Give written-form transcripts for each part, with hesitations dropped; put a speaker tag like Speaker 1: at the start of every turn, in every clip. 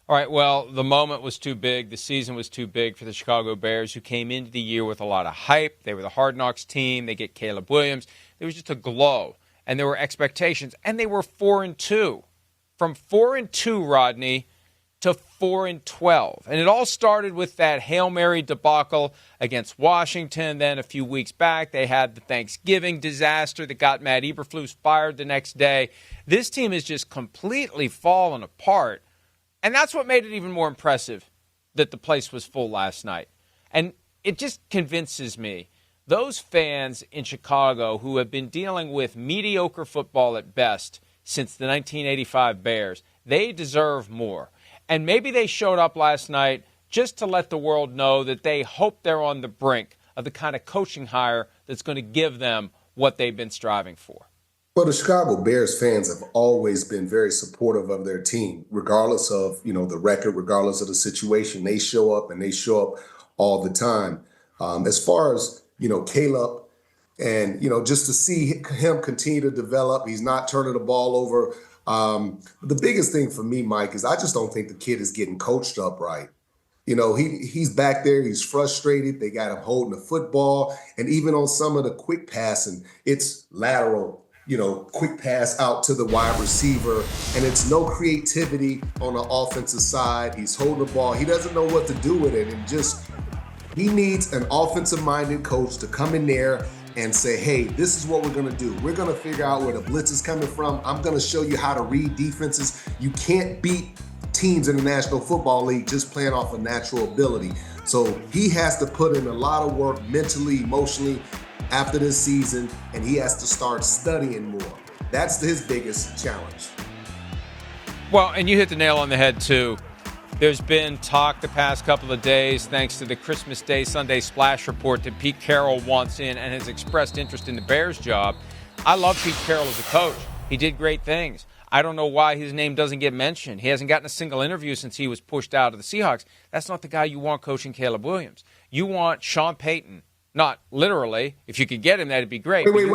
Speaker 1: All right, well, the moment was too big. The season was too big for the Chicago Bears, who came into the year with a lot of hype. They were the Hard Knocks team. They get Caleb Williams. There was just a glow, and there were expectations, and they were 4-2. From 4-2, Rodney, to 4-12. And it all started with that Hail Mary debacle against Washington. Then a few weeks back, they had the Thanksgiving disaster that got Matt Eberflus fired the next day. This team is just completely fallen apart. And that's what made it even more impressive that the place was full last night. And it just convinces me, those fans in Chicago who have been dealing with mediocre football at best since the 1985 Bears, they deserve more. And maybe they showed up last night just to let the world know that they hope they're on the brink of the kind of coaching hire that's going to give them what they've been striving for.
Speaker 2: Well, the Chicago Bears fans have always been very supportive of their team, regardless of, the record, regardless of the situation. They show up and they show up all the time. As far as, Caleb and, just to see him continue to develop, he's not turning the ball over. The biggest thing for me, Mike, is I just don't think the kid is getting coached up right. He's back there. He's frustrated. They got him holding the football. And even on some of the quick passing, it's lateral, quick pass out to the wide receiver. And it's no creativity on the offensive side. He's holding the ball. He doesn't know what to do with it. And he needs an offensive-minded coach to come in there and say, hey, this is what we're going to do. We're going to figure out where the blitz is coming from. I'm going to show you how to read defenses. You can't beat teams in the National Football League just playing off of natural ability. So he has to put in a lot of work mentally, emotionally after this season, and he has to start studying more. That's his biggest challenge.
Speaker 1: Well, and you hit the nail on the head, too. There's been talk the past couple of days, thanks to the Christmas Day Sunday Splash Report, that Pete Carroll wants in and has expressed interest in the Bears job. I love Pete Carroll as a coach. He did great things. I don't know why his name doesn't get mentioned. He hasn't gotten a single interview since he was pushed out of the Seahawks. That's not the guy you want coaching Caleb Williams. You want Sean Payton. Not literally. If you could get him, that'd be great.
Speaker 2: Wait.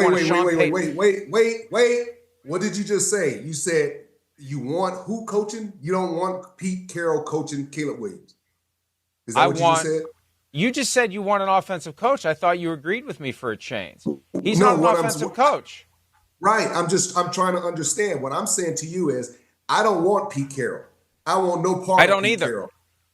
Speaker 2: What did you just say? You said you want who coaching? You don't want Pete Carroll coaching Caleb Williams. Is that what you just said?
Speaker 1: You just said you want an offensive coach. I thought you agreed with me for a change. He's not an offensive coach.
Speaker 2: Right. I'm trying to understand. What I'm saying to you is I don't want Pete Carroll. I want no part of Pete Carroll.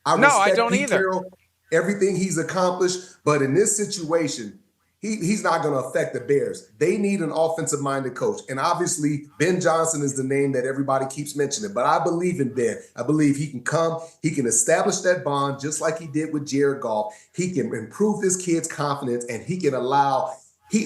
Speaker 2: I don't Pete either. Carroll, everything he's accomplished, but in this situation, he's not going to affect the Bears. They need an offensive-minded coach. And obviously, Ben Johnson is the name that everybody keeps mentioning. But I believe in Ben. I believe he can come. He can establish that bond just like he did with Jared Goff. He can improve this kid's confidence, and he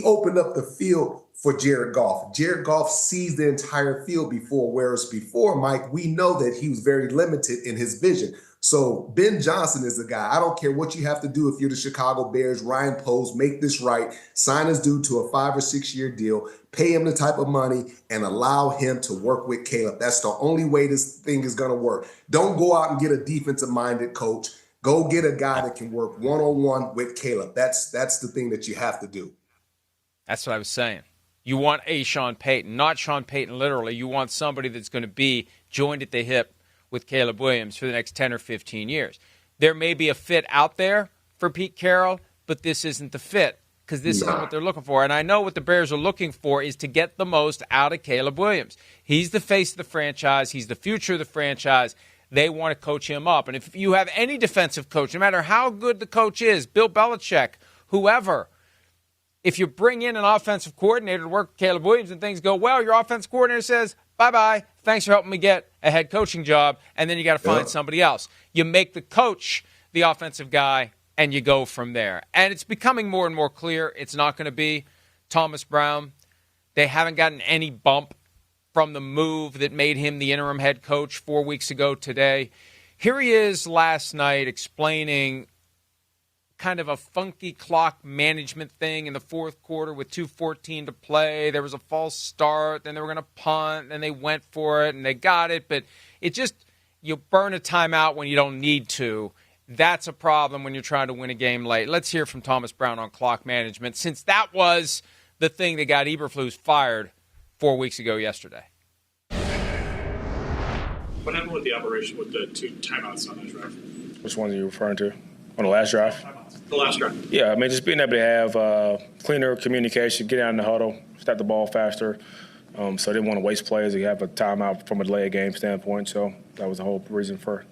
Speaker 2: opened up the field for Jared Goff. Jared Goff sees the entire field before, whereas before, Mike, we know that he was very limited in his vision. So Ben Johnson is the guy. I don't care what you have to do if you're the Chicago Bears. Ryan Post, make this right. Sign his dude to a 5 or 6 year deal. Pay him the type of money and allow him to work with Caleb. That's the only way this thing is going to work. Don't go out and get a defensive-minded coach. Go get a guy that can work one-on-one with Caleb. That's the thing that you have to do.
Speaker 1: That's what I was saying. You want a Sean Payton, not Sean Payton literally. You want somebody that's going to be joined at the hip with Caleb Williams for the next 10 or 15 years. There may be a fit out there for Pete Carroll, but this isn't the fit because this isn't what they're looking for. And I know what the Bears are looking for is to get the most out of Caleb Williams. He's the face of the franchise. He's the future of the franchise. They want to coach him up. And if you have any defensive coach, no matter how good the coach is, Bill Belichick, whoever, if you bring in an offensive coordinator to work with Caleb Williams and things go well, your offensive coordinator says, bye-bye, thanks for helping me get a head coaching job, and then you got to find somebody else. You make the coach the offensive guy, and you go from there. And it's becoming more and more clear it's not going to be Thomas Brown. They haven't gotten any bump from the move that made him the interim head coach 4 weeks ago today. Here he is last night explaining kind of a funky clock management thing in the fourth quarter with 2:14 to play. There was a false start, then they were going to punt, and they went for it, and they got it. But it just, you burn a timeout when you don't need to. That's a problem when you're trying to win a game late. Let's hear from Thomas Brown on clock management, since that was the thing that got Eberflus fired 4 weeks ago yesterday.
Speaker 3: What happened with the operation with the 2 timeouts on that drive?
Speaker 4: Which ones are you referring to? On the last drive?
Speaker 3: The last drive.
Speaker 4: Yeah, I mean, just being able to have cleaner communication, get out in the huddle, start the ball faster. So they didn't want to waste plays. They have a timeout from a delay game standpoint. So that was the whole reason for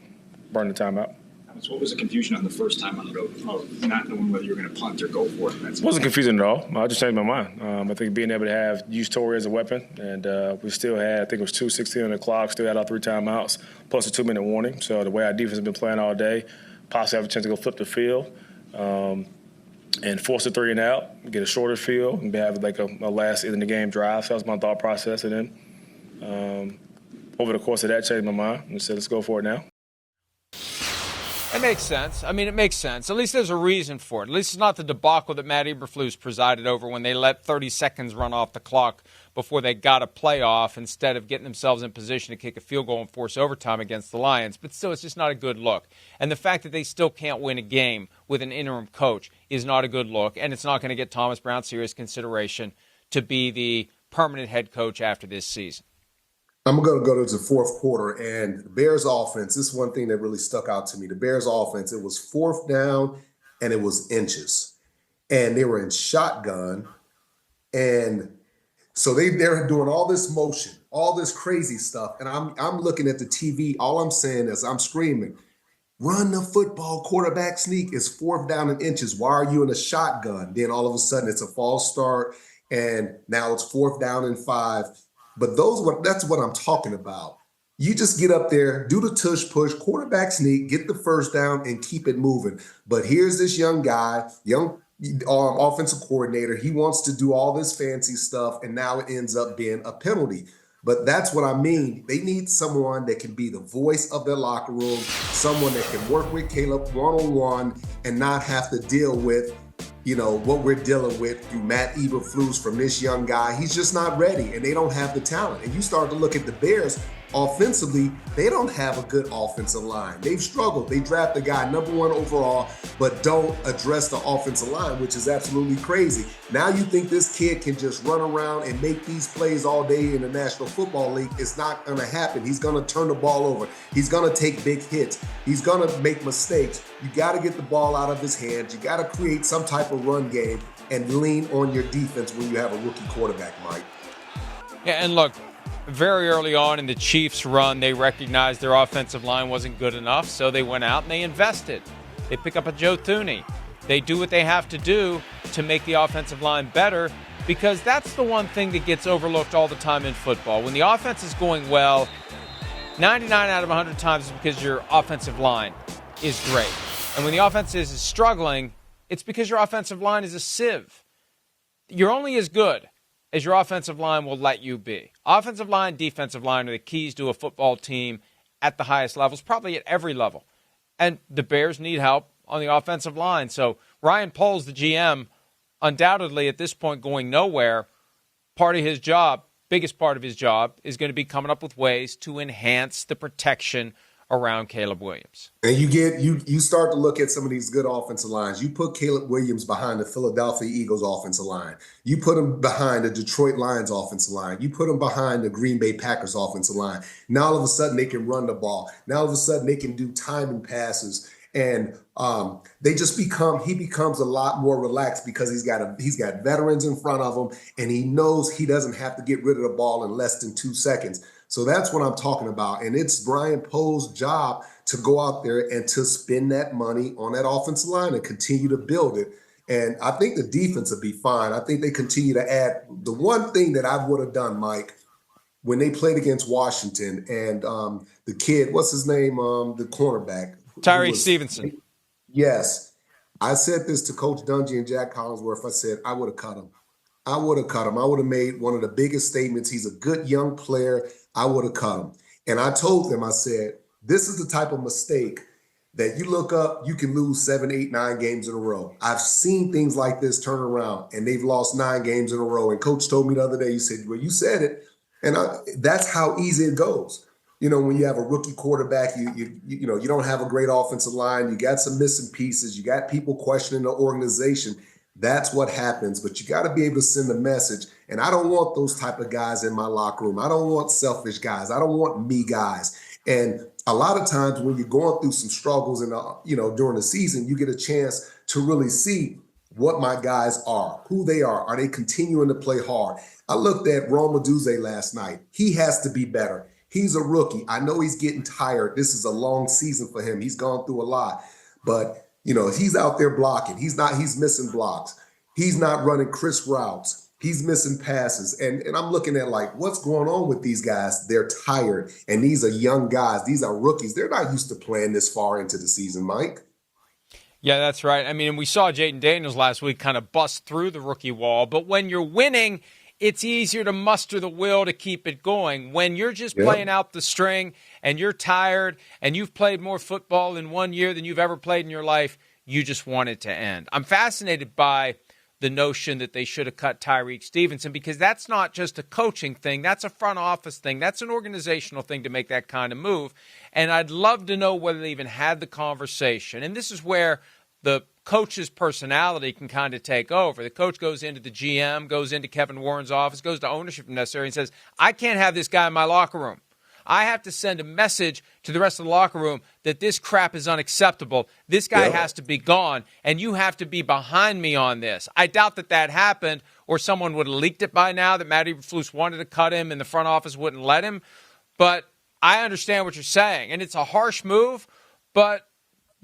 Speaker 4: burning the timeout.
Speaker 3: So what was the confusion on the first timeout of not knowing whether you were going to punt or go for it?
Speaker 4: It wasn't confusing at all. I just changed my mind. I think being able to use Torrey as a weapon, and we still had, I think it was 2:16 on the clock, still had all 3 timeouts, plus a 2-minute warning. So the way our defense has been playing all day, possibly have a chance to go flip the field and force a 3 and out, get a shorter field, and have like a last in the game drive. So that was my thought process. And then over the course of that, changed my mind and said, let's go for it now.
Speaker 1: It makes sense. I mean, it makes sense. At least there's a reason for it. At least it's not the debacle that Matt Eberflus presided over when they let 30 seconds run off the clock before they got a playoff instead of getting themselves in position to kick a field goal and force overtime against the Lions. But still, it's just not a good look. And the fact that they still can't win a game with an interim coach is not a good look, and it's not going to get Thomas Brown serious consideration to be the permanent head coach after this season.
Speaker 2: I'm going to go to the fourth quarter, and the Bears offense, this is one thing that really stuck out to me. The Bears offense, it was 4th down, and it was inches. And they were in shotgun, and so they're doing all this motion, all this crazy stuff, and I'm looking at the TV. All I'm saying is I'm screaming, run the football, quarterback sneak. It's 4th down and inches. Why are you in a shotgun? Then all of a sudden it's a false start, and now it's 4th down and 5. But that's what I'm talking about. You just get up there, do the tush push, quarterback sneak, get the first down, and keep it moving. But here's this young guy, offensive coordinator. He wants to do all this fancy stuff, and now it ends up being a penalty. But that's what I mean. They need someone that can be the voice of their locker room, someone that can work with Caleb one-on-one and not have to deal with what we're dealing with through Matt Eberflus from this young guy. He's just not ready, and they don't have the talent. And you start to look at the Bears offensively, they don't have a good offensive line. They've struggled. They draft the guy number 1 overall, but don't address the offensive line, which is absolutely crazy. Now you think this kid can just run around and make these plays all day in the National Football League. It's not going to happen. He's going to turn the ball over. He's going to take big hits. He's going to make mistakes. You got to get the ball out of his hands. You got to create some type of run game and lean on your defense when you have a rookie quarterback, Mike.
Speaker 1: Yeah, and look, very early on in the Chiefs' run, they recognized their offensive line wasn't good enough, so they went out and they invested. They pick up a Joe Thuney. They do what they have to do to make the offensive line better, because that's the one thing that gets overlooked all the time in football. When the offense is going well, 99 out of 100 times is because your offensive line is great. And when the offense is struggling, it's because your offensive line is a sieve. You're only as good as your offensive line will let you be. Offensive line, defensive line are the keys to a football team at the highest levels, probably at every level. And the Bears need help on the offensive line. So Ryan Poles, the GM, undoubtedly at this point going nowhere. Part of his job, biggest part of his job, is going to be coming up with ways to enhance the protection around Caleb Williams.
Speaker 2: And you start to look at some of these good offensive lines. You put Caleb Williams behind the Philadelphia Eagles offensive line. You put him behind the Detroit Lions offensive line. You put him behind the Green Bay Packers offensive line. Now all of a sudden they can run the ball. Now all of a sudden they can do timing passes. And he becomes a lot more relaxed because he's got veterans in front of him, and he knows he doesn't have to get rid of the ball in less than 2 seconds. So that's what I'm talking about. And it's Brian Poles' job to go out there and to spend that money on that offensive line and continue to build it. And I think the defense will be fine. I think they continue to add. The one thing that I would have done, Mike, when they played against Washington and the kid, what's his name, the cornerback?
Speaker 1: Tyree Stevenson.
Speaker 2: Yes. I said this to Coach Dungy and Jack Collinsworth. I said, I would have cut him. I would have made one of the biggest statements. He's a good young player. I would have cut him. And I told them, I said, this is the type of mistake that you look up, you can lose 7, 8, 9 games in a row. I've seen things like this turn around, and they've lost 9 games in a row. And Coach told me the other day, he said, well, you said it. And that's how easy it goes. When you have a rookie quarterback, you don't have a great offensive line. You got some missing pieces. You got people questioning the organization. That's what happens. But you got to be able to send a message. And I don't want those type of guys in my locker room. I don't want selfish guys. I don't want me guys. And a lot of times when you're going through some struggles and during the season, you get a chance to really see what my guys are, who they are. Are they continuing to play hard? I looked at Roma Duze last night. He has to be better. He's a rookie. I know he's getting tired. This is a long season for him. He's gone through a lot. But, he's out there blocking. He's missing blocks. He's not running crisp routes. He's missing passes. And I'm looking at what's going on with these guys? They're tired. And these are young guys. These are rookies. They're not used to playing this far into the season, Mike.
Speaker 1: Yeah, that's right. I mean, we saw Jaden Daniels last week kind of bust through the rookie wall. But when you're winning, it's easier to muster the will to keep it going. When you're just playing out the string and you're tired and you've played more football in 1 year than you've ever played in your life, you just want it to end. I'm fascinated by the notion that they should have cut Tyreek Stevenson, because that's not just a coaching thing. That's a front office thing. That's an organizational thing to make that kind of move. And I'd love to know whether they even had the conversation. And this is where the coach's personality can kind of take over. The coach goes into the GM, goes into Kevin Warren's office, goes to ownership if necessary, and says, I can't have this guy in my locker room. I have to send a message to the rest of the locker room that this crap is unacceptable. This guy has to be gone, and you have to be behind me on this. I doubt that happened, or someone would have leaked it by now that Matt Eberflus wanted to cut him and the front office wouldn't let him. But I understand what you're saying, and it's a harsh move, but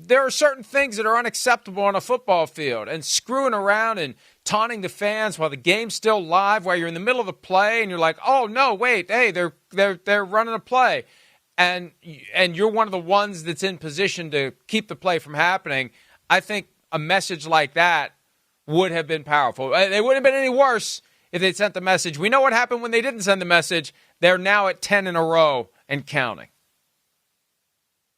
Speaker 1: there are certain things that are unacceptable on a football field, and screwing around and taunting the fans while the game's still live, while you're in the middle of the play and you're like, oh no, wait, hey, they're running a play, and you're one of the ones that's in position to keep the play from happening. I think a message like that would have been powerful. It wouldn't have been any worse if they'd sent the message. We know what happened when they didn't send the message. They're now at 10 in a row and counting.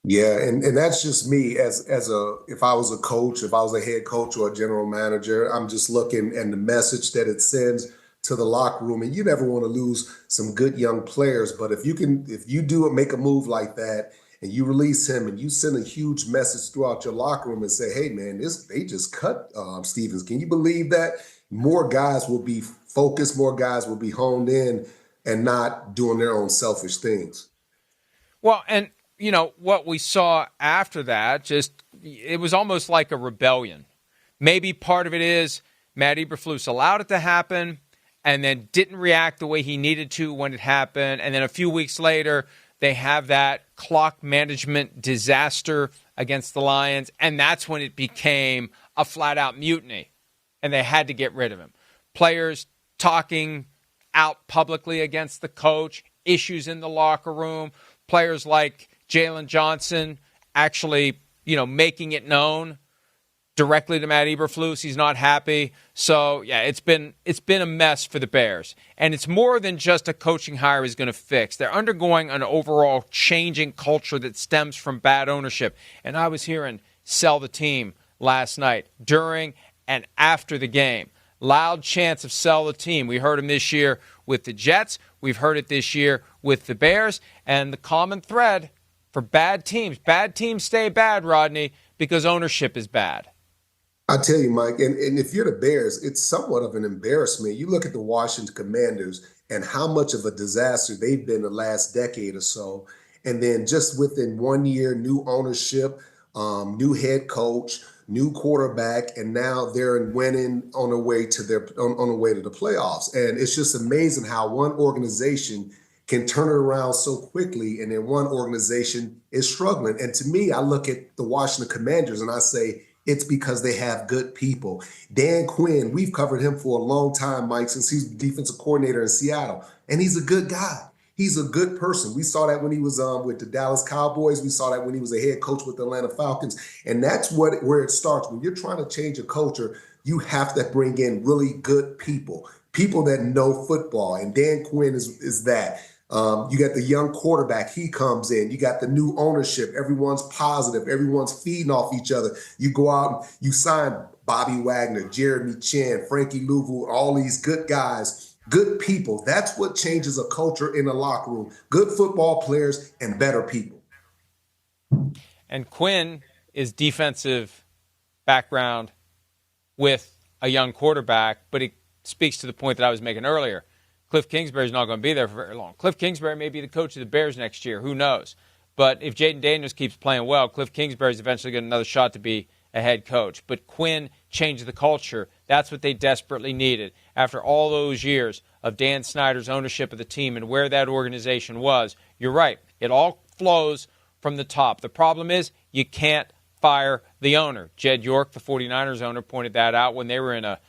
Speaker 2: Yeah, and that's just me if I was a coach, if I was a head coach or a general manager, I'm just looking at the message that it sends to the locker room. And you never want to lose some good young players, but if you do make a move like that and you release him and you send a huge message throughout your locker room and say, hey man, they just cut Stevens. Can you believe that? More guys will be focused, more guys will be honed in and not doing their own selfish things.
Speaker 1: Well, and what we saw after that, it was almost like a rebellion. Maybe part of it is Matt Eberflus allowed it to happen and then didn't react the way he needed to when it happened. And then a few weeks later, they have that clock management disaster against the Lions. And that's when it became a flat-out mutiny. And they had to get rid of him. Players talking out publicly against the coach, issues in the locker room, players like Jalen Johnson actually, making it known directly to Matt Eberflus. He's not happy. So, yeah, it's been a mess for the Bears. And it's more than just a coaching hire is going to fix. They're undergoing an overall changing culture that stems from bad ownership. And I was hearing sell the team last night during and after the game. Loud chants of sell the team. We heard him this year with the Jets. We've heard it this year with the Bears. And the common thread for bad teams stay bad, Rodney, because ownership is bad.
Speaker 2: I tell you, Mike, and if you're the Bears, it's somewhat of an embarrassment. You look at the Washington Commanders and how much of a disaster they've been the last decade or so. And then just within 1 year, new ownership, new head coach, new quarterback, and now they're winning on the way to the playoffs. And it's just amazing how one organization can turn it around so quickly, and then one organization is struggling. And to me, I look at the Washington Commanders and I say, it's because they have good people. Dan Quinn, we've covered him for a long time, Mike, since he's the defensive coordinator in Seattle. And he's a good guy. He's a good person. We saw that when he was with the Dallas Cowboys. We saw that when he was a head coach with the Atlanta Falcons. And that's where it starts. When you're trying to change a culture, you have to bring in really good people that know football. And Dan Quinn is that. You got the young quarterback. He comes in. You got the new ownership. Everyone's positive. Everyone's feeding off each other. You go out and you sign Bobby Wagner, Jeremy Chin, Frankie Louvu, all these good guys, good people. That's what changes a culture in a locker room. Good football players and better people.
Speaker 1: And Quinn is defensive background with a young quarterback, but it speaks to the point that I was making earlier. Cliff Kingsbury's not going to be there for very long. Cliff Kingsbury may be the coach of the Bears next year. Who knows? But if Jaden Daniels keeps playing well, Cliff Kingsbury's eventually getting another shot to be a head coach. But Quinn changed the culture. That's what they desperately needed. After all those years of Dan Snyder's ownership of the team and where that organization was, you're right. It all flows from the top. The problem is you can't fire the owner. Jed York, the 49ers owner, pointed that out when they were in a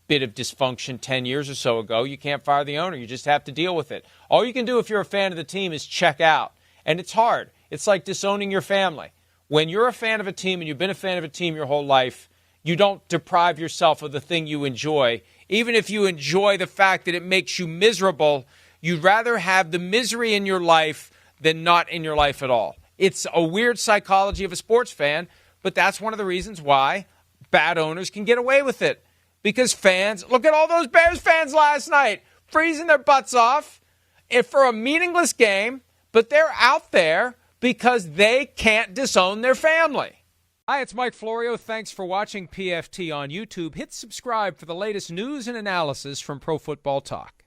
Speaker 1: bit of dysfunction 10 years or so ago. You can't fire the owner. You just have to deal with it. All you can do if you're a fan of the team is check out. And it's hard. It's like disowning your family. When you're a fan of a team and you've been a fan of a team your whole life, you don't deprive yourself of the thing you enjoy. Even if you enjoy the fact that it makes you miserable, you'd rather have the misery in your life than not in your life at all. It's a weird psychology of a sports fan, but that's one of the reasons why bad owners can get away with it. Because fans, look at all those Bears fans last night, freezing their butts off for a meaningless game, but they're out there because they can't disown their family. Hi, it's Mike Florio. Thanks for watching PFT on YouTube. Hit subscribe for the latest news and analysis from Pro Football Talk.